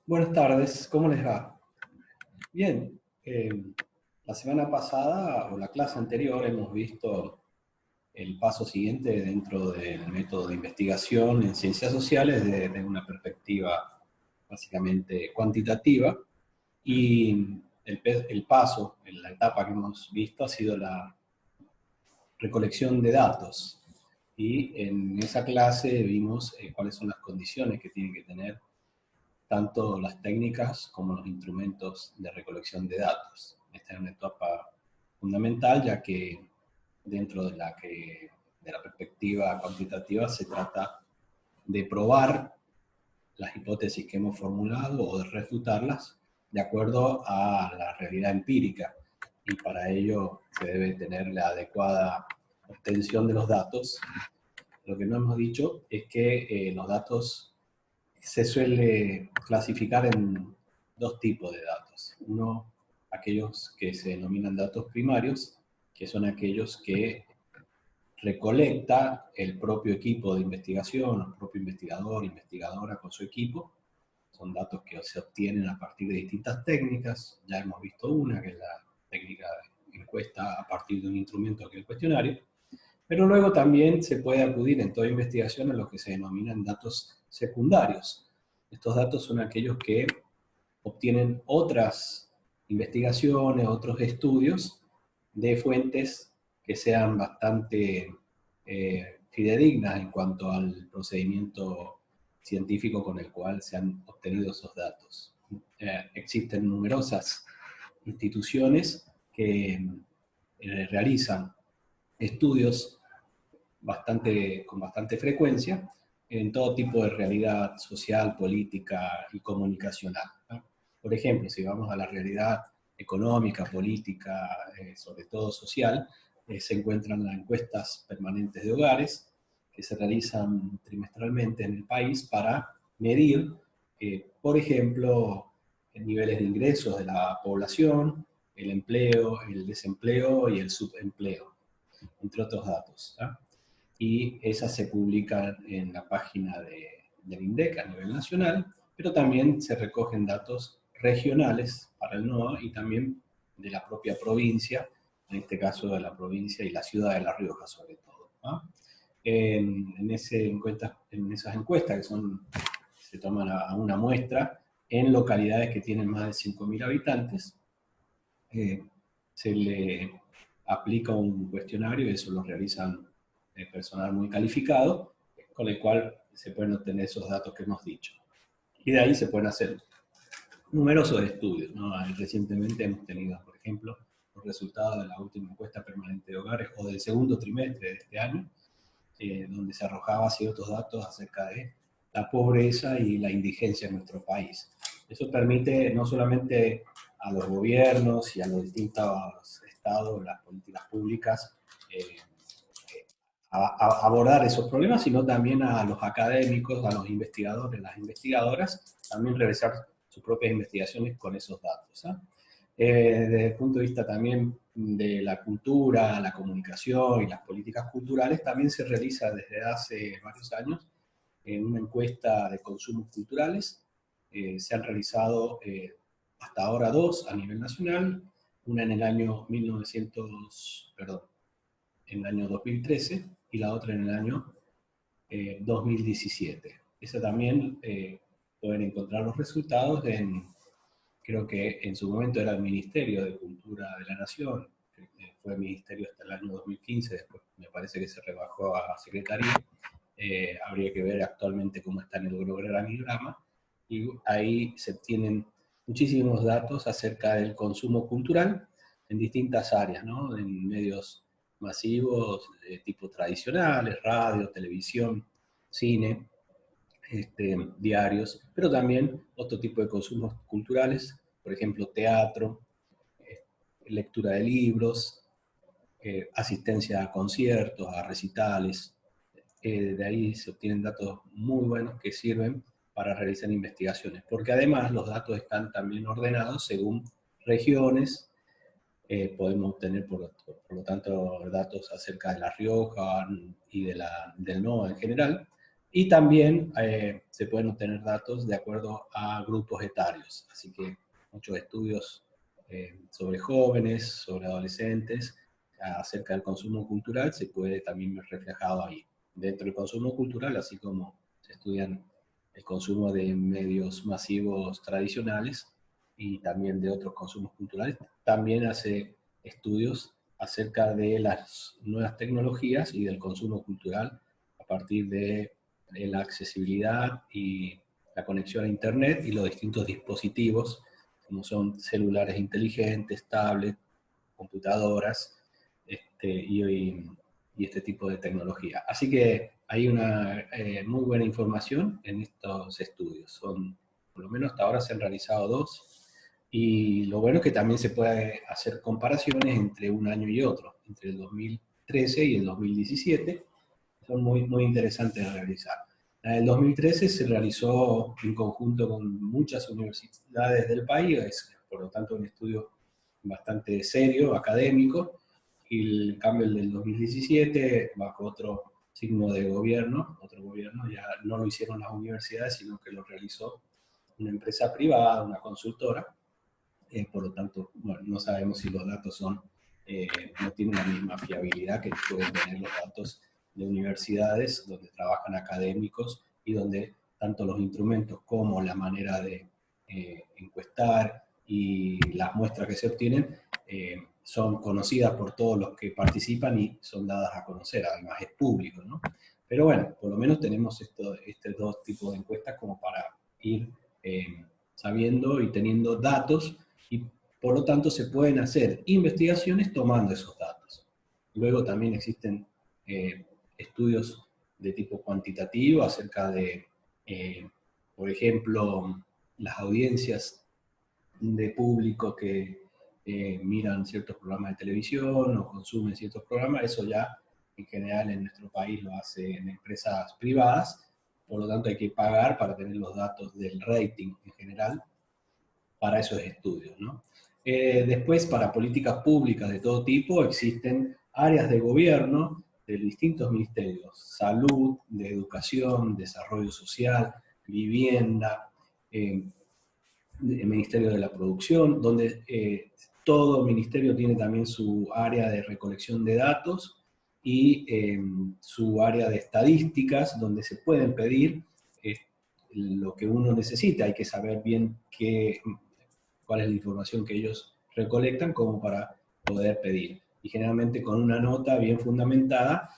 Buenas tardes, ¿cómo les va? Bien, la semana pasada o la clase anterior hemos visto el paso siguiente dentro del método de investigación en ciencias sociales desde una perspectiva básicamente cuantitativa y el paso, la etapa que hemos visto ha sido la recolección de datos. Y en esa clase vimos cuáles son las condiciones que tienen que tener tanto las técnicas como los instrumentos de recolección de datos. Esta es una etapa fundamental, ya que dentro de la perspectiva cuantitativa se trata de probar las hipótesis que hemos formulado o de refutarlas de acuerdo a la realidad empírica. Y para ello se debe tener la adecuada obtención de los datos. Lo que no hemos dicho es que los datos se suele clasificar en dos tipos de datos. Uno, aquellos que se denominan datos primarios, que son aquellos que recolecta el propio equipo de investigación, el propio investigador, investigadora con su equipo. Son datos que se obtienen a partir de distintas técnicas. Ya hemos visto una, que es la técnica de encuesta a partir de un instrumento que es el cuestionario. Pero luego también se puede acudir en toda investigación a lo que se denominan datos secundarios. Estos datos son aquellos que obtienen otras investigaciones, otros estudios de fuentes que sean bastante fidedignas en cuanto al procedimiento científico con el cual se han obtenido esos datos. Existen numerosas instituciones que realizan estudios con bastante frecuencia en todo tipo de realidad social, política y comunicacional, ¿no? Por ejemplo, si vamos a la realidad económica, política, sobre todo social, se encuentran las encuestas permanentes de hogares que se realizan trimestralmente en el país para medir, por ejemplo, niveles de ingresos de la población, el empleo, el desempleo y el subempleo, entre otros datos, ¿no? Y esas se publican en la página del INDEC a nivel nacional, pero también se recogen datos regionales para el NOA y también de la propia provincia, en este caso de la provincia y la ciudad de La Rioja sobre todo, ¿no? En esas encuestas se toman a una muestra en localidades que tienen más de 5.000 habitantes, se le aplica un cuestionario y eso lo realizan personal muy calificado, con el cual se pueden obtener esos datos que hemos dicho. Y de ahí se pueden hacer numerosos estudios, ¿no? Recientemente hemos tenido, por ejemplo, los resultados de la última encuesta permanente de hogares o del segundo trimestre de este año, donde se arrojaba ciertos datos acerca de la pobreza y la indigencia en nuestro país. Eso permite no solamente a los gobiernos y a los distintos estados, las políticas públicas, eh, abordar esos problemas, sino también a los académicos, a los investigadores, las investigadoras, también realizar sus propias investigaciones con esos datos, ¿eh? Desde el punto de vista también de la cultura, la comunicación y las políticas culturales, también se realiza desde hace varios años en una encuesta de consumos culturales. Se han realizado hasta ahora dos a nivel nacional, una en el año 2013 y la otra en el año 2017. Esa también pueden encontrar los resultados creo que en su momento era el Ministerio de Cultura de la Nación, fue ministerio hasta el año 2015, después me parece que se rebajó a Secretaría. Habría que ver actualmente cómo está en el organigrama, y ahí se obtienen muchísimos datos acerca del consumo cultural en distintas áreas, ¿no? En medios masivos, tipo tradicionales, radio, televisión, cine, diarios, pero también otro tipo de consumos culturales, por ejemplo, teatro, eh, lectura de libros, asistencia a conciertos, a recitales. De ahí se obtienen datos muy buenos que sirven para realizar investigaciones, porque además los datos están también ordenados según regiones. Podemos obtener, por lo tanto, datos acerca de La Rioja y del NOA en general, Y también se pueden obtener datos de acuerdo a grupos etarios, así que muchos estudios sobre jóvenes, sobre adolescentes, acerca del consumo cultural, se puede también ver reflejado ahí. Dentro del consumo cultural, así como se estudian el consumo de medios masivos tradicionales y también de otros consumos culturales, también hace estudios acerca de las nuevas tecnologías y del consumo cultural a partir de la accesibilidad y la conexión a Internet y los distintos dispositivos, como son celulares inteligentes, tablets, computadoras, y este tipo de tecnología. Así que hay una muy buena información en estos estudios. Por lo menos hasta ahora se han realizado 2, y lo bueno es que también se puede hacer comparaciones entre un año y otro, entre el 2013 y el 2017, son muy interesantes de realizar. La del 2013 se realizó en conjunto con muchas universidades del país, es por lo tanto un estudio bastante serio, académico, y en cambio el del 2017, bajo otro signo de gobierno, otro gobierno, ya no lo hicieron las universidades, sino que lo realizó una empresa privada, una consultora, por lo tanto, bueno, no sabemos si los datos no tienen la misma fiabilidad que pueden tener los datos de universidades donde trabajan académicos y donde tanto los instrumentos como la manera de encuestar y las muestras que se obtienen son conocidas por todos los que participan y son dadas a conocer, además es público, ¿no? Pero bueno, por lo menos tenemos estos 2 tipos de encuestas como para ir sabiendo y teniendo datos, y por lo tanto se pueden hacer investigaciones tomando esos datos. Luego también existen estudios de tipo cuantitativo acerca de, por ejemplo, las audiencias de público que miran ciertos programas de televisión o consumen ciertos programas. Eso ya en general en nuestro país lo hacen empresas privadas, por lo tanto hay que pagar para tener los datos del rating en general para esos estudios, ¿no? Después, para políticas públicas de todo tipo, existen áreas de gobierno de distintos ministerios: salud, de educación, desarrollo social, vivienda, el Ministerio de la Producción, donde todo ministerio tiene también su área de recolección de datos y su área de estadísticas, donde se pueden pedir lo que uno necesita. Hay que saber bien cuál es la información que ellos recolectan como para poder pedir. Y generalmente con una nota bien fundamentada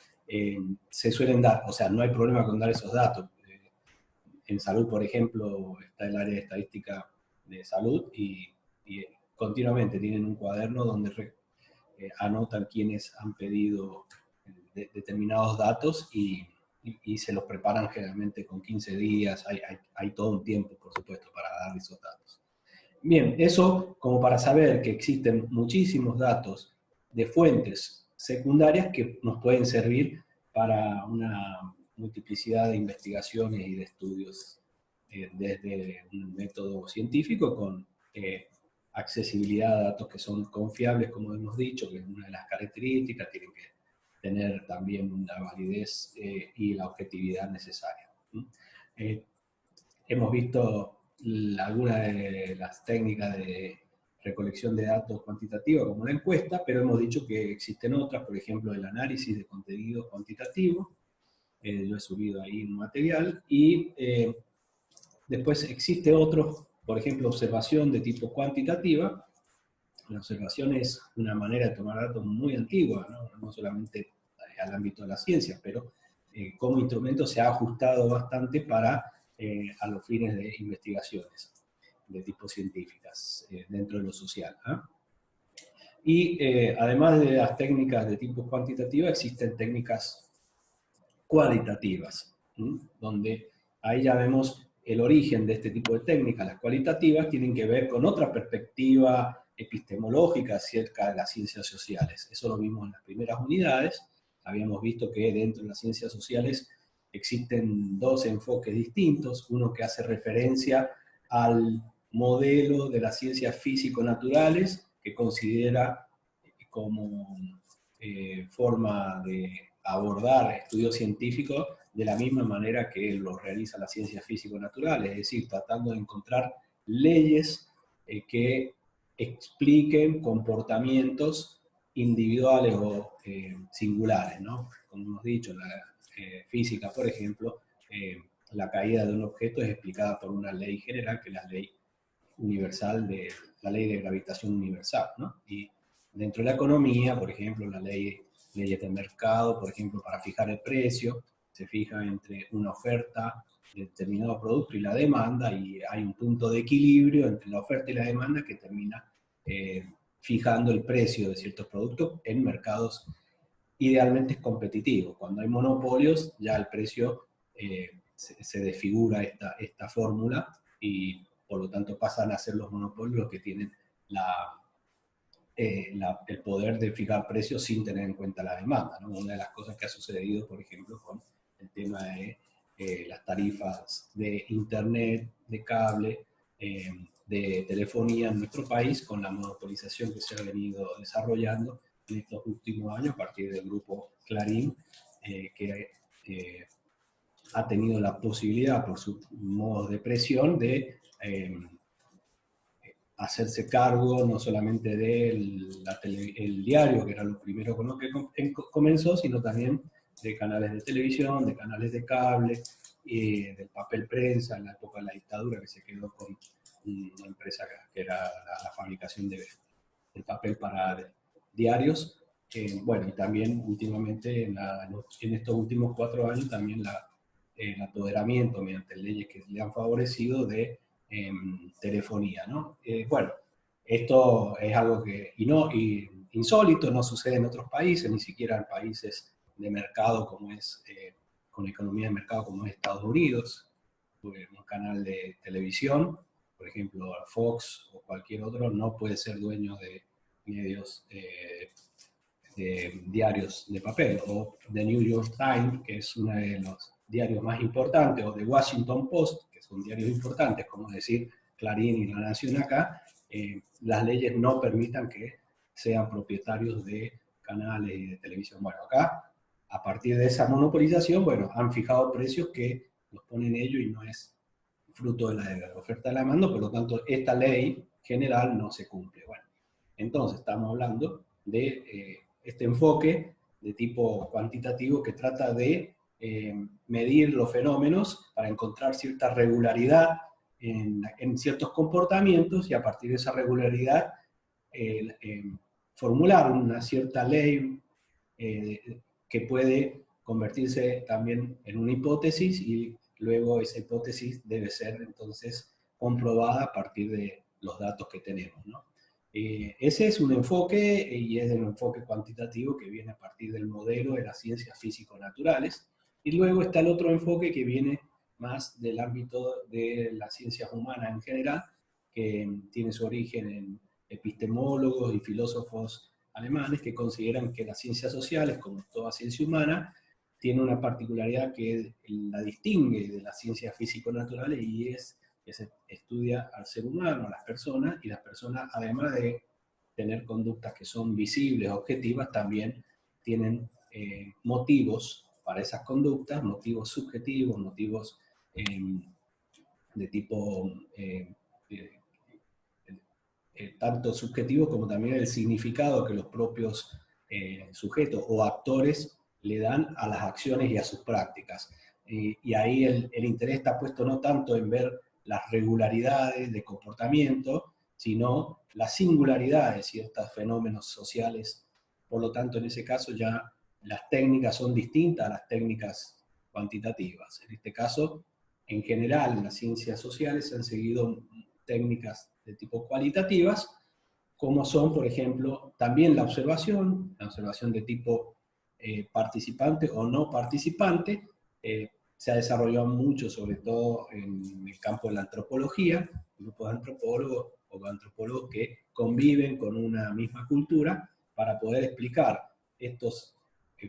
se suelen dar, o sea, no hay problema con dar esos datos. En salud, por ejemplo, está el área de estadística de salud y continuamente tienen un cuaderno donde anotan quiénes han pedido determinados datos y se los preparan generalmente con 15 días, hay todo un tiempo, por supuesto, para dar esos datos. Bien, eso como para saber que existen muchísimos datos de fuentes secundarias que nos pueden servir para una multiplicidad de investigaciones y de estudios desde un método científico con accesibilidad a datos que son confiables, como hemos dicho, que es una de las características, tienen que tener también la validez y la objetividad necesaria. Hemos visto algunas de las técnicas de recolección de datos cuantitativa como la encuesta, pero hemos dicho que existen otras, por ejemplo el análisis de contenido cuantitativo, yo he subido ahí un material, y después existe otro, por ejemplo, observación de tipo cuantitativa. La observación es una manera de tomar datos muy antigua, no solamente al ámbito de la ciencia, pero como instrumento se ha ajustado bastante para a los fines de investigaciones de tipo científicas dentro de lo social. Y además de las técnicas de tipo cuantitativa, existen técnicas cualitativas, donde ahí ya vemos el origen de este tipo de técnicas. Las cualitativas tienen que ver con otra perspectiva epistemológica acerca de las ciencias sociales. Eso lo vimos en las primeras unidades. Habíamos visto que dentro de las ciencias sociales existen 2 enfoques distintos, uno que hace referencia al modelo de las ciencias físico-naturales, que considera como forma de abordar estudios científicos de la misma manera que lo realiza la ciencia físico-natural, es decir, tratando de encontrar leyes que expliquen comportamientos individuales o singulares, ¿no? Como hemos dicho, en la física, por ejemplo, la caída de un objeto es explicada por una ley general, que es la ley universal la ley de gravitación universal, ¿no? Y dentro de la economía, por ejemplo, leyes de mercado, por ejemplo, para fijar el precio, se fija entre una oferta de determinado producto y la demanda, y hay un punto de equilibrio entre la oferta y la demanda que termina fijando el precio de ciertos productos en mercados idealmente competitivos. Cuando hay monopolios, ya el precio se desfigura esta fórmula, y por lo tanto pasan a ser los monopolios los que tienen el poder de fijar precios sin tener en cuenta la demanda, ¿no? Una de las cosas que ha sucedido, por ejemplo, con el tema de las tarifas de internet, de cable, de telefonía en nuestro país, con la monopolización que se ha venido desarrollando en estos últimos años a partir del grupo Clarín, que ha tenido la posibilidad, por sus modos de presión, de hacerse cargo no solamente del diario, que era lo primero con lo que comenzó, sino también de canales de televisión, de canales de cable, del papel prensa, en la época de la dictadura, que se quedó con una empresa que era la fabricación del papel para diarios. Bueno, y también últimamente, en estos últimos 4 años, también el apoderamiento mediante leyes que le han favorecido de telefonía, ¿no? Bueno, esto es algo que insólito, no sucede en otros países, ni siquiera en países de mercado como es, con economía de mercado como es Estados Unidos. Un canal de televisión, por ejemplo Fox o cualquier otro, no puede ser dueño de medios de diarios de papel, o The New York Times, que es uno de los diarios más importantes, o The Washington Post, que son diarios importantes, como decir Clarín y La Nación acá, las leyes no permitan que sean propietarios de canales y de televisión. Bueno, acá, a partir de esa monopolización, bueno, han fijado precios que los ponen ellos y no es fruto de la oferta de la demanda, por lo tanto, esta ley general no se cumple. Bueno, entonces estamos hablando de este enfoque de tipo cuantitativo que trata de medir los fenómenos para encontrar cierta regularidad en ciertos comportamientos, y a partir de esa regularidad formular una cierta ley que puede convertirse también en una hipótesis, y luego esa hipótesis debe ser entonces comprobada a partir de los datos que tenemos, ¿no? Ese es un enfoque, y es un enfoque cuantitativo que viene a partir del modelo de las ciencias físico-naturales, y luego está el otro enfoque que viene más del ámbito de las ciencias humanas en general, que tiene su origen en epistemólogos y filósofos alemanes que consideran que las ciencias sociales, como toda ciencia humana, tiene una particularidad que la distingue de las ciencias físico-naturales, y es que se estudia al ser humano, a las personas, y las personas, además de tener conductas que son visibles, objetivas, también tienen motivos para esas conductas, motivos subjetivos, motivos de tipo tanto subjetivo como también el significado que los propios sujetos o actores le dan a las acciones y a sus prácticas. Y ahí el interés está puesto no tanto en ver las regularidades de comportamiento, sino la singularidad de ciertos fenómenos sociales. Por lo tanto, en ese caso ya las técnicas son distintas a las técnicas cuantitativas. En este caso, en general, en las ciencias sociales se han seguido técnicas de tipo cualitativas, como son, por ejemplo, también la observación de tipo participante o no participante. Se ha desarrollado mucho, sobre todo en el campo de la antropología, grupos de antropólogos o antropólogos que conviven con una misma cultura para poder explicar estos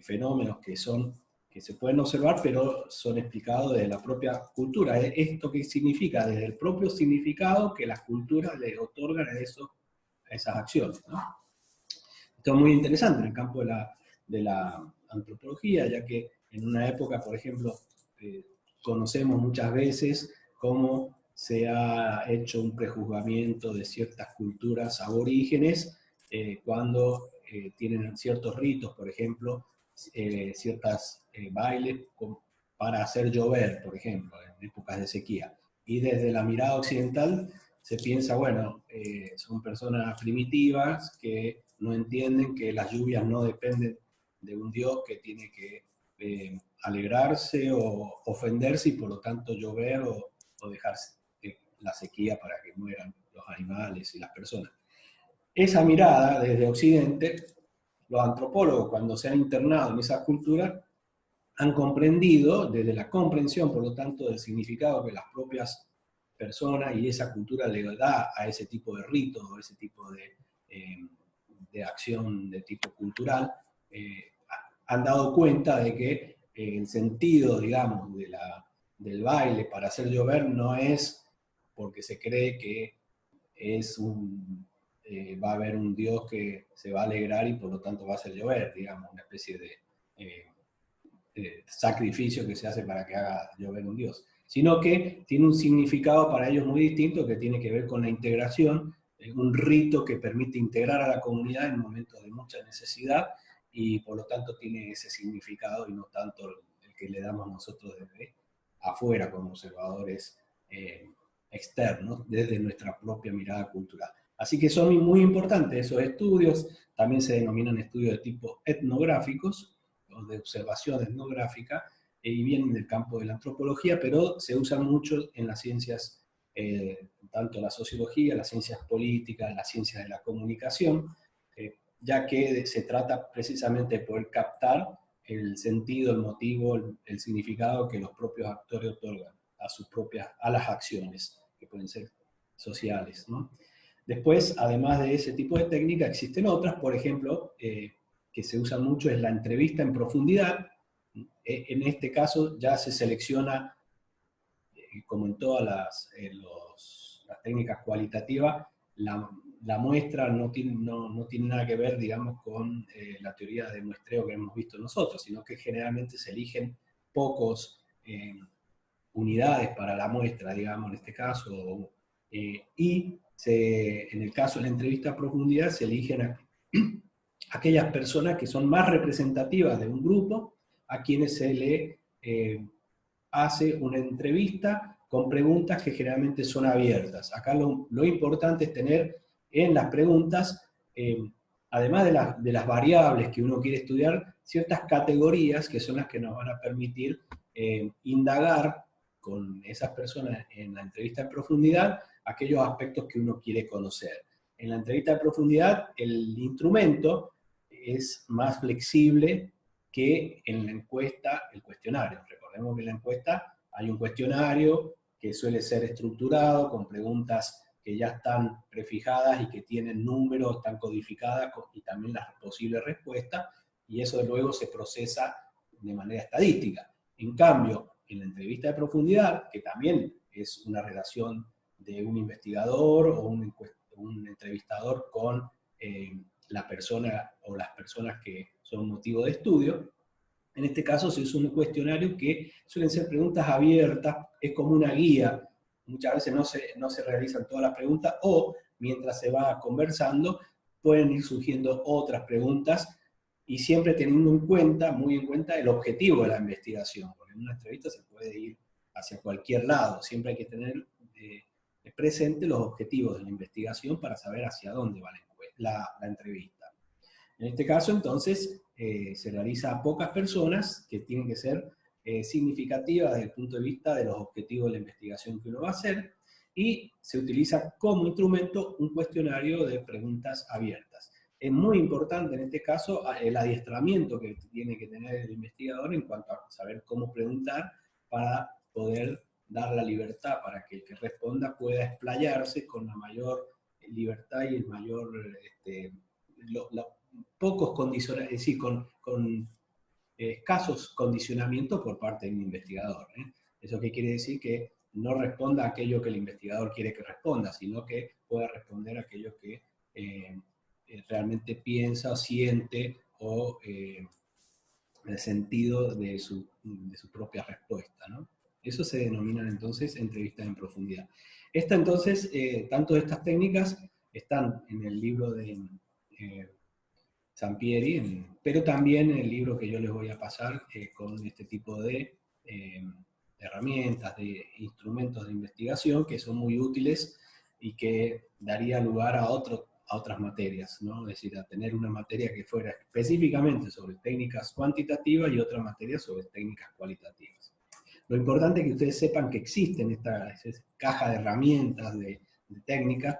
fenómenos que se pueden observar, pero son explicados desde la propia cultura. ¿Esto qué significa? Desde el propio significado que las culturas le otorgan a esas acciones, ¿no? Esto es muy interesante en el campo de la antropología, ya que en una época, por ejemplo, conocemos muchas veces cómo se ha hecho un prejuzgamiento de ciertas culturas aborígenes cuando tienen ciertos ritos, por ejemplo, ciertas bailes para hacer llover, por ejemplo, en épocas de sequía. Y desde la mirada occidental se piensa, bueno, son personas primitivas que no entienden que las lluvias no dependen de un Dios que tiene que alegrarse o ofenderse y por lo tanto llover o dejarse la sequía para que mueran los animales y las personas. Esa mirada desde Occidente, los antropólogos cuando se han internado en esa cultura han comprendido desde la comprensión, por lo tanto, del significado que las propias personas y esa cultura le da a ese tipo de ritos o ese tipo de acción de tipo cultural, han dado cuenta de que el sentido, digamos, del baile para hacer llover no es porque se cree que va a haber un Dios que se va a alegrar y por lo tanto va a hacer llover, digamos, una especie de sacrificio que se hace para que haga llover un Dios, sino que tiene un significado para ellos muy distinto que tiene que ver con la integración, un rito que permite integrar a la comunidad en momentos de mucha necesidad y por lo tanto tiene ese significado y no tanto el que le damos nosotros desde afuera como observadores externos, desde nuestra propia mirada cultural. Así que son muy importantes esos estudios, también se denominan estudios de tipo etnográficos, o de observación etnográfica, y vienen del campo de la antropología, pero se usan mucho en las ciencias, tanto la sociología, las ciencias políticas, las ciencias de la comunicación, ya que se trata precisamente de poder captar el sentido, el motivo, el significado que los propios actores otorgan a las acciones, que pueden ser sociales, ¿no? Después, además de ese tipo de técnica, existen otras, por ejemplo, que se usan mucho es la entrevista en profundidad. En este caso ya se selecciona, como en todas las técnicas cualitativas, la muestra no tiene nada que ver, digamos, con la teoría de muestreo que hemos visto nosotros, sino que generalmente se eligen pocos unidades para la muestra, digamos, en este caso, y en el caso de la entrevista a profundidad se eligen aquellas personas que son más representativas de un grupo, a quienes se le hace una entrevista con preguntas que generalmente son abiertas. Acá lo importante es tener en las preguntas, además de las variables que uno quiere estudiar, ciertas categorías que son las que nos van a permitir indagar con esas personas en la entrevista en profundidad aquellos aspectos que uno quiere conocer. En la entrevista de profundidad, el instrumento es más flexible que en la encuesta, el cuestionario. Recordemos que en la encuesta hay un cuestionario que suele ser estructurado con preguntas que ya están prefijadas y que tienen números, están codificadas y también las posibles respuestas, y eso luego se procesa de manera estadística. En cambio, en la entrevista de profundidad, que también es una relación de un investigador o un entrevistador con la persona o las personas que son motivo de estudio, en este caso se usa un cuestionario que suelen ser preguntas abiertas, es como una guía, muchas veces no se realizan todas las preguntas o mientras se va conversando pueden ir surgiendo otras preguntas y siempre teniendo en cuenta, muy en cuenta, el objetivo de la investigación, porque en una entrevista se puede ir hacia cualquier lado, siempre hay que tener presente los objetivos de la investigación para saber hacia dónde va la entrevista. En este caso, entonces, se realiza a pocas personas que tienen que ser significativas desde el punto de vista de los objetivos de la investigación que uno va a hacer, y se utiliza como instrumento un cuestionario de preguntas abiertas. Es muy importante en este caso el adiestramiento que tiene que tener el investigador en cuanto a saber cómo preguntar para poder dar la libertad para que el que responda pueda explayarse con la mayor libertad y el mayor pocos condicionamientos, es decir, con escasos condicionamientos por parte del investigador. ¿Eso qué quiere decir? Que no responda a aquello que el investigador quiere que responda, sino que pueda responder a aquello que realmente piensa, siente o el sentido de su propia respuesta, ¿no? Eso se denominan entonces entrevistas en profundidad. Entonces, tanto de estas técnicas están en el libro de Sampieri, pero también en el libro que yo les voy a pasar con este tipo de herramientas, de instrumentos de investigación que son muy útiles y que daría lugar a otras materias, ¿no? Es decir, a tener una materia que fuera específicamente sobre técnicas cuantitativas y otra materia sobre técnicas cualitativas. Lo importante es que ustedes sepan que existen esta caja de herramientas, de técnicas,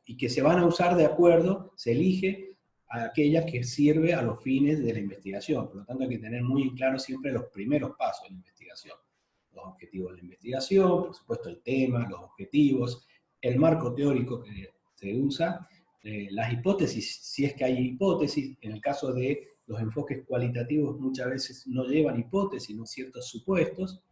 y que se van a usar de acuerdo, se elige a aquellas que sirve a los fines de la investigación. Por lo tanto, hay que tener muy en claro siempre los primeros pasos de la investigación. Los objetivos de la investigación, por supuesto el tema, los objetivos, el marco teórico que se usa, las hipótesis, si es que hay hipótesis. En el caso de los enfoques cualitativos muchas veces no llevan hipótesis, sino ciertos supuestos,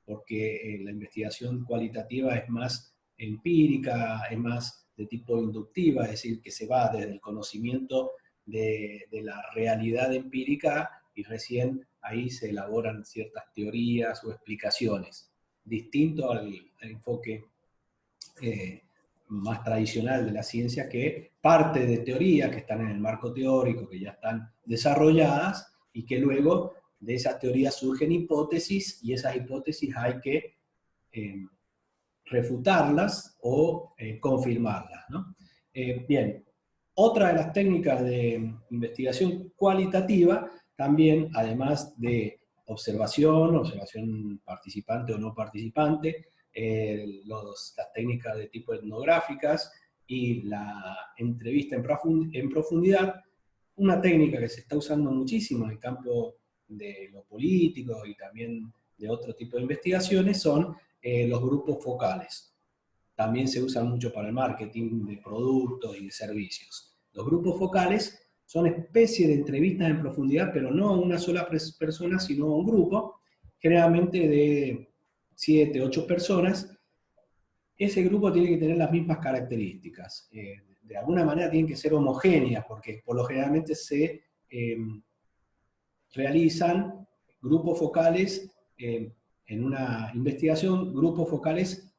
porque la investigación cualitativa es más empírica, es más de tipo inductiva, es decir, que se va desde el conocimiento de la realidad empírica y recién ahí se elaboran ciertas teorías o explicaciones, distinto al enfoque más tradicional de la ciencia, que parte de teorías que están en el marco teórico, que ya están desarrolladas, y que luego de esas teorías surgen hipótesis, y esas hipótesis hay que refutarlas o confirmarlas, ¿no? Bien, otra de las técnicas de investigación cualitativa, también además de observación participante o no participante, las técnicas de tipo etnográficas y la entrevista en profundidad, una técnica que se está usando muchísimo en el campo de lo político y también de otro tipo de investigaciones son los grupos focales. También se usan mucho para el marketing de productos y de servicios. Los grupos focales son especie de entrevistas en profundidad, pero no a una sola persona, sino a un grupo, generalmente de 7, 8 personas. Ese grupo tiene que tener las mismas características. De alguna manera tienen que ser homogéneas, porque por lo generalmente se realizan grupos focales en una investigación, grupos focales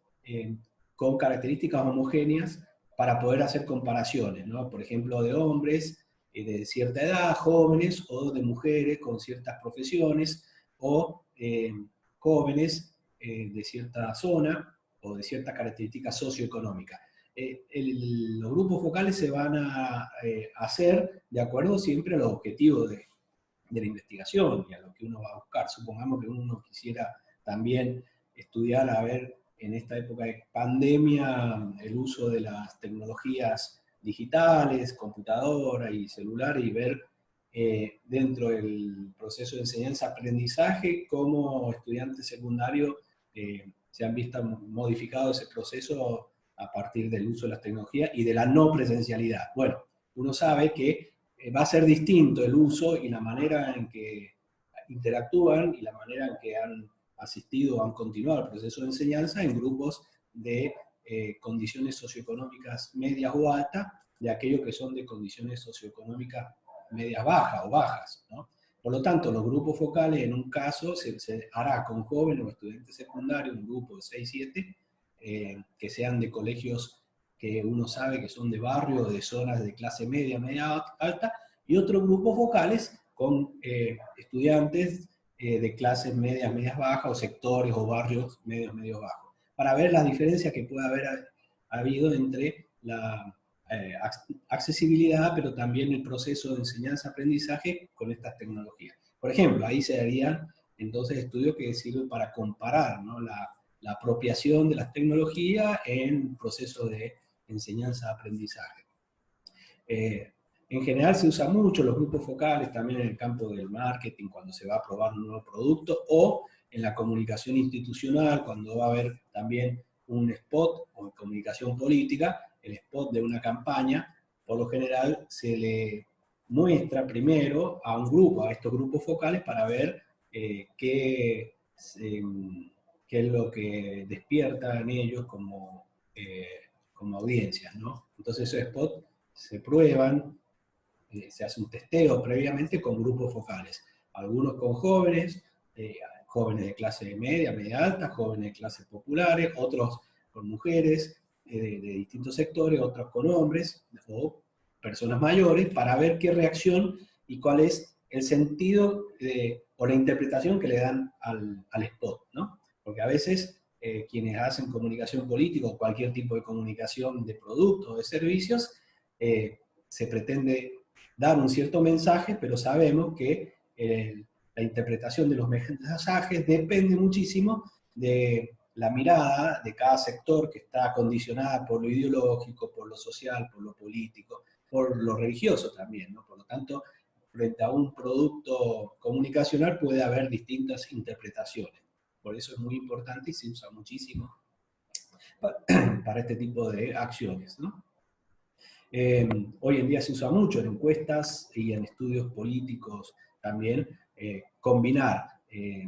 con características homogéneas para poder hacer comparaciones, ¿no? Por ejemplo, de hombres de cierta edad, jóvenes, o de mujeres con ciertas profesiones, o jóvenes de cierta zona o de cierta característica socioeconómica. Los grupos focales se van a hacer de acuerdo siempre a los objetivos de la investigación y a lo que uno va a buscar. Supongamos que uno quisiera también estudiar, a ver, en esta época de pandemia, el uso de las tecnologías digitales, computadora y celular, y ver dentro del proceso de enseñanza-aprendizaje cómo estudiantes secundarios se han visto modificado ese proceso a partir del uso de las tecnologías y de la no presencialidad. Bueno, uno sabe que va a ser distinto el uso y la manera en que interactúan y la manera en que han asistido o han continuado el proceso de enseñanza en grupos de condiciones socioeconómicas medias o altas, de aquellos que son de condiciones socioeconómicas medias bajas o bajas, ¿no? Por lo tanto, los grupos focales en un caso se hará con jóvenes o estudiantes secundarios, un grupo de 6, 7, que sean de colegios que uno sabe que son de barrio o de zonas de clase media, media alta, y otros grupos focales con estudiantes de clases medias, medias bajas, o sectores o barrios medios, medios bajos, para ver las diferencias que puede haber habido entre la accesibilidad, pero también el proceso de enseñanza-aprendizaje con estas tecnologías. Por ejemplo, ahí se harían entonces estudios que sirven para comparar, ¿no?, la apropiación de las tecnologías en proceso de enseñanza-aprendizaje. En general se usa mucho los grupos focales también en el campo del marketing, cuando se va a probar un nuevo producto, o en la comunicación institucional, cuando va a haber también un spot o en comunicación política, el spot de una campaña. Por lo general se le muestra primero a un grupo, a estos grupos focales, para ver qué es lo que despierta en ellos como audiencias, ¿no? Entonces esos spots se prueban se hace un testeo previamente con grupos focales. Algunos con jóvenes, jóvenes de clase media, media alta, jóvenes de clases populares, otros con mujeres de distintos sectores, otros con hombres o personas mayores, para ver qué reacción y cuál es el sentido o la interpretación que le dan al spot, ¿no? Porque a veces quienes hacen comunicación política o cualquier tipo de comunicación de productos o de servicios, se pretende dar un cierto mensaje, pero sabemos que la interpretación de los mensajes depende muchísimo de la mirada de cada sector que está condicionada por lo ideológico, por lo social, por lo político, por lo religioso también, ¿no? Por lo tanto, frente a un producto comunicacional puede haber distintas interpretaciones. Por eso es muy importante y se usa muchísimo para este tipo de acciones, ¿no? Hoy en día se usa mucho en encuestas y en estudios políticos también combinar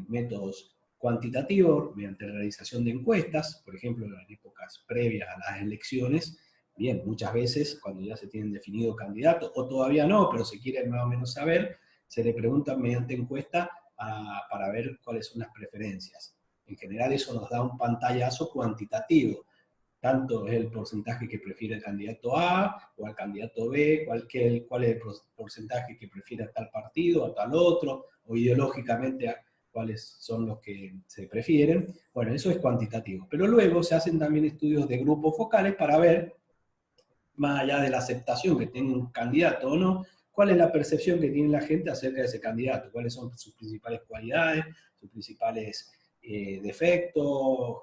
métodos cuantitativos mediante la realización de encuestas, por ejemplo, en épocas previas a las elecciones. Bien, muchas veces cuando ya se tienen definido candidatos, o todavía no, pero se quiere más o menos saber, se le pregunta mediante encuesta para ver cuáles son las preferencias. En general eso nos da un pantallazo cuantitativo, tanto es el porcentaje que prefiere el candidato A o al candidato B, cuál es el porcentaje que prefiere a tal partido, a tal otro, o ideológicamente cuáles son los que se prefieren. Bueno, eso es cuantitativo. Pero luego se hacen también estudios de grupos focales para ver, más allá de la aceptación que tenga un candidato o no, cuál es la percepción que tiene la gente acerca de ese candidato, cuáles son sus principales cualidades, sus principales defectos,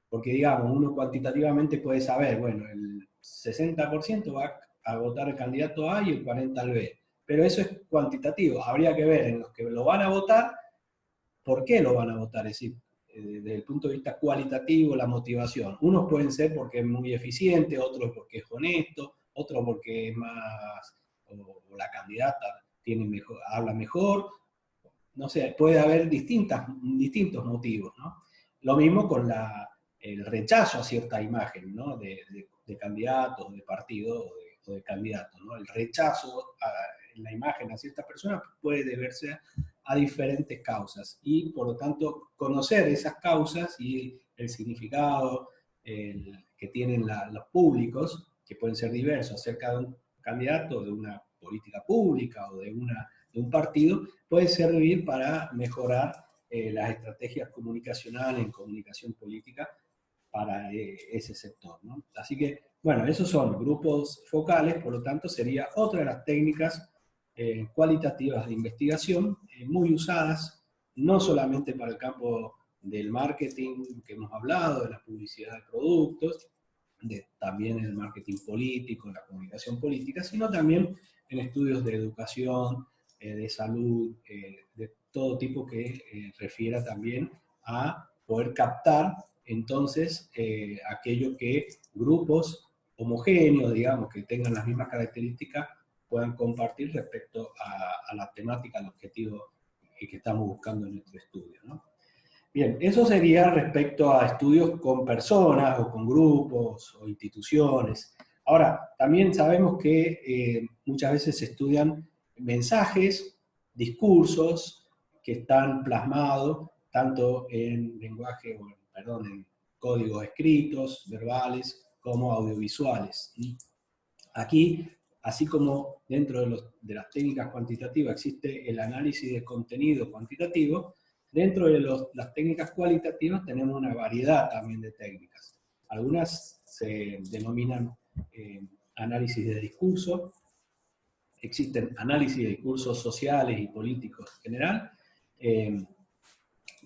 porque digamos, uno cuantitativamente puede saber, bueno, el 60% va a votar el candidato A y el 40% al B, pero eso es cuantitativo, habría que ver en los que lo van a votar, por qué lo van a votar, es decir, desde el punto de vista cualitativo, la motivación. Unos pueden ser porque es muy eficiente, otros porque es honesto, otros porque es más, o la candidata tiene mejor, habla mejor, no sé, puede haber distintos motivos, ¿no? Lo mismo con el rechazo a cierta imagen, ¿no? De candidatos, de partidos o de candidatos, ¿no? El rechazo a la imagen a cierta persona puede deberse a diferentes causas y por lo tanto conocer esas causas y el significado que tienen los públicos, que pueden ser diversos acerca de un candidato, de una política pública o de un partido, puede servir para mejorar las estrategias comunicacionales en comunicación política para ese sector, ¿no? Así que, bueno, esos son grupos focales, por lo tanto sería otra de las técnicas cualitativas de investigación, muy usadas, no solamente para el campo del marketing que hemos hablado, de la publicidad de productos, también en el marketing político, en la comunicación política, sino también en estudios de educación, de salud, de todo tipo que refiera también a poder captar entonces aquello que grupos homogéneos, digamos, que tengan las mismas características, puedan compartir respecto a la temática, al objetivo que estamos buscando en nuestro estudio, ¿no? Bien, eso sería respecto a estudios con personas o con grupos o instituciones. Ahora, también sabemos que muchas veces se estudian mensajes, discursos que están plasmados tanto en lenguaje, perdón, en códigos escritos, verbales, como audiovisuales. Aquí, así como dentro de las técnicas cuantitativas existe el análisis de contenido cuantitativo, dentro de las técnicas cualitativas tenemos una variedad también de técnicas. Algunas se denominan análisis de discurso, existen análisis de discursos sociales y políticos en general,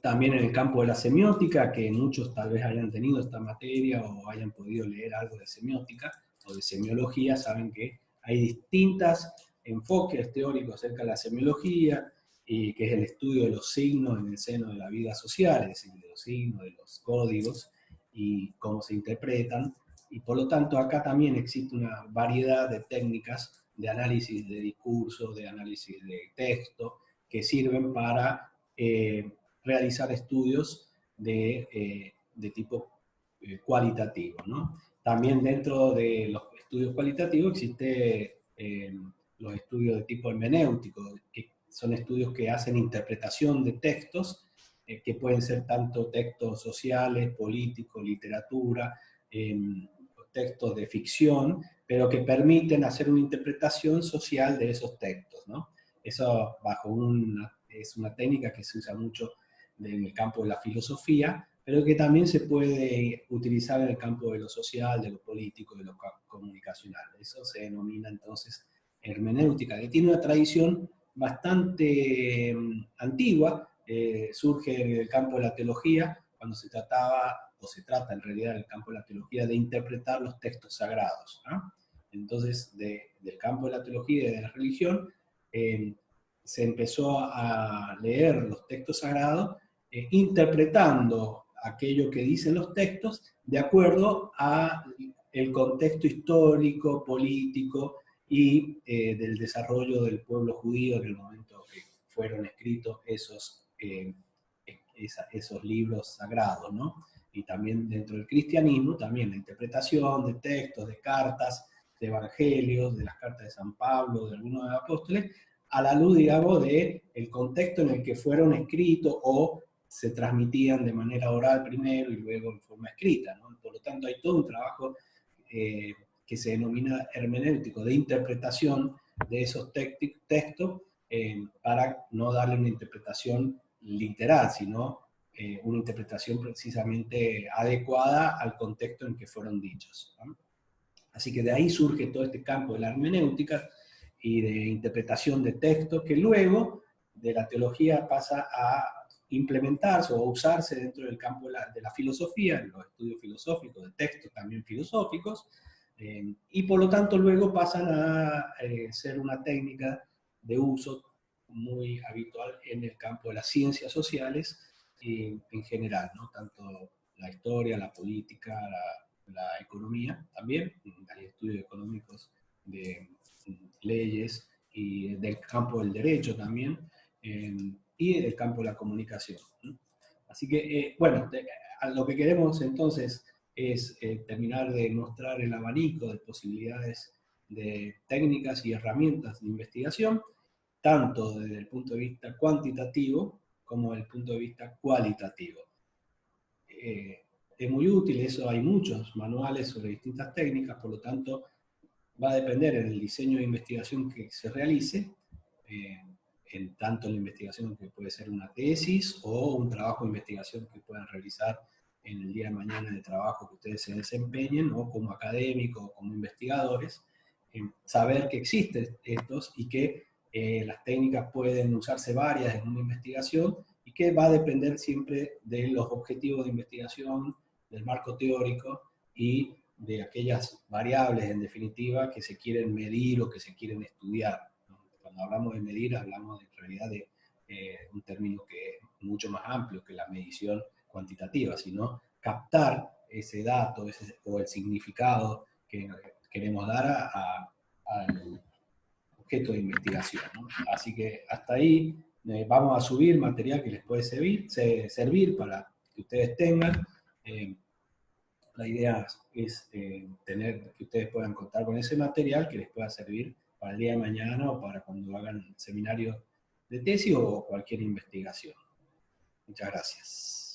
también en el campo de la semiótica, que muchos tal vez hayan tenido esta materia o hayan podido leer algo de semiótica o de semiología, saben que hay distintos enfoques teóricos acerca de la semiología, y que es el estudio de los signos en el seno de la vida social, es decir, de los signos, de los códigos y cómo se interpretan. Y por lo tanto acá también existe una variedad de técnicas de análisis de discurso, de análisis de texto, que sirven para realizar estudios de tipo cualitativo, ¿no? También dentro de los estudios cualitativos existe los estudios de tipo hermenéutico, que son estudios que hacen interpretación de textos, que pueden ser tanto textos sociales, políticos, literatura, textos de ficción, pero que permiten hacer una interpretación social de esos textos, ¿no? Eso es una técnica que se usa mucho en el campo de la filosofía, pero que también se puede utilizar en el campo de lo social, de lo político, de lo comunicacional. Eso se denomina entonces hermenéutica, que tiene una tradición bastante antigua, surge en el campo de la teología, cuando se trataba, o se trata en realidad en el campo de la teología, de interpretar los textos sagrados, ¿no? Entonces, del campo de la teología y de la religión, se empezó a leer los textos sagrados, interpretando aquello que dicen los textos de acuerdo a el contexto histórico, político y del desarrollo del pueblo judío en el momento que fueron escritos esos libros sagrados, ¿no? Y también dentro del cristianismo, también la interpretación de textos, de cartas, de evangelios, de las cartas de San Pablo, de algunos de los apóstoles, a la luz, digamos, del contexto en el que fueron escritos o se transmitían de manera oral primero y luego en forma escrita, ¿no? Por lo tanto, hay todo un trabajo que se denomina hermenéutico, de interpretación de esos textos, para no darle una interpretación literal, sino una interpretación precisamente adecuada al contexto en que fueron dichos, ¿no? Así que de ahí surge todo este campo de la hermenéutica y de interpretación de textos, que luego de la teología pasa a implementarse o a usarse dentro del campo de la filosofía, en los estudios filosóficos, de textos también filosóficos, y por lo tanto luego pasan a ser una técnica de uso muy habitual en el campo de las ciencias sociales en general, ¿no? Tanto la historia, la política, la economía también, hay estudios económicos de leyes y del campo del derecho también, y del campo de la comunicación, ¿no? Así que, bueno, a lo que queremos entonces es terminar de mostrar el abanico de posibilidades de técnicas y herramientas de investigación, tanto desde el punto de vista cuantitativo como desde el punto de vista cualitativo. Es muy útil, eso hay muchos manuales sobre distintas técnicas, por lo tanto va a depender en el diseño de investigación que se realice, en tanto la investigación que puede ser una tesis o un trabajo de investigación que puedan realizar en el día de mañana de trabajo que ustedes se desempeñen, o como académicos o como investigadores, saber que existen estos y que las técnicas pueden usarse varias en una investigación y que va a depender siempre de los objetivos de investigación, del marco teórico y de aquellas variables, en definitiva, que se quieren medir o que se quieren estudiar, ¿no? Cuando hablamos de medir, hablamos en realidad de un término que es mucho más amplio que la medición cuantitativa, sino captar ese dato o el significado que queremos dar al objeto de investigación, ¿no? Así que hasta ahí vamos a subir material que les puede servir para que ustedes tengan. La idea es tener que ustedes puedan contar con ese material que les pueda servir para el día de mañana o para cuando hagan seminarios de tesis o cualquier investigación. Muchas gracias.